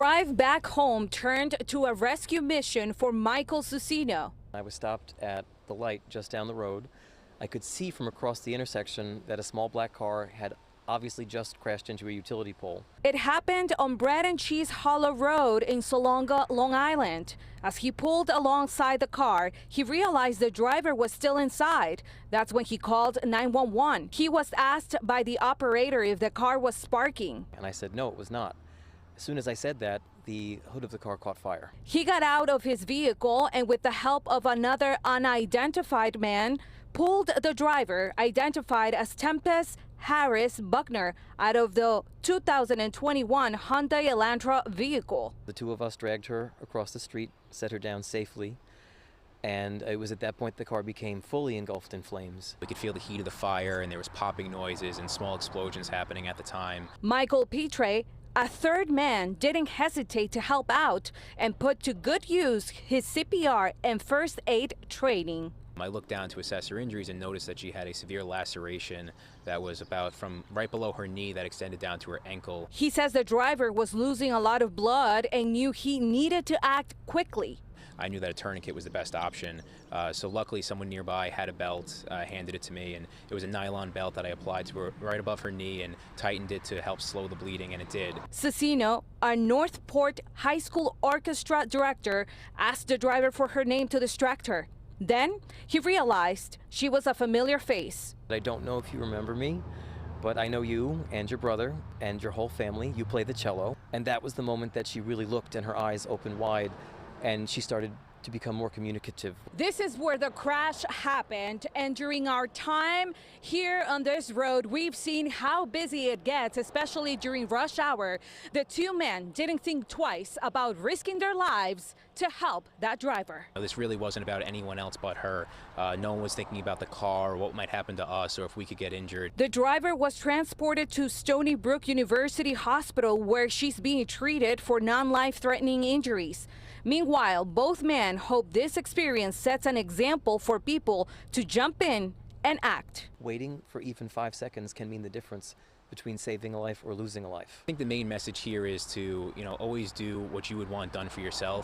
drive back home turned to a rescue mission for Michael Susino. I was stopped at the light just down the road. I could see from across the intersection that a small black car had obviously just crashed into a utility pole. It happened on Bread and Cheese Hollow Road in Salonga, Long Island. As he pulled alongside the car, he realized the driver was still inside. That's when he called 911. He was asked by the operator if the car was sparking. And I said, no, it was not. As soon as I said that, the hood of the car caught fire. He got out of his vehicle and with the help of another unidentified man, pulled the driver, identified as Tempest Harris Buckner, out of the 2021 Hyundai Elantra vehicle. The two of us dragged her across the street, set her down safely, and it was at that point the car became fully engulfed in flames. We could feel the heat of the fire, and there was popping noises and small explosions happening at the time. Michael Petre, a third man, didn't hesitate to help out and put to good use his CPR and first aid training. I looked down to assess her injuries and noticed that she had a severe laceration that was about from right below her knee that extended down to her ankle. He says the driver was losing a lot of blood and knew he needed to act quickly. I knew that a tourniquet was the best option, so luckily someone nearby had a belt, handed it to me, and it was a nylon belt that I applied to her right above her knee and tightened it to help slow the bleeding, and it did. Susino, a Northport High School orchestra director, asked the driver for her name to distract her. Then he realized she was a familiar face. I don't know if you remember me, but I know you and your brother and your whole family. You play the cello. And that was the moment that she really looked and her eyes opened wide and she started to become more communicative. This is where the crash happened, and during our time here on this road, we've seen how busy it gets, especially during rush hour. The two men didn't think twice about risking their lives to help that driver. This really wasn't about anyone else but her. No one was thinking about the car or what might happen to us or if we could get injured. The driver was transported to Stony Brook University Hospital, where she's being treated for non-life-threatening injuries. Meanwhile, both men hope this experience sets an example for people to jump in and act. Waiting for even 5 seconds can mean the difference between saving a life or losing a life. I think the main message here is to, always do what you would want done for yourself.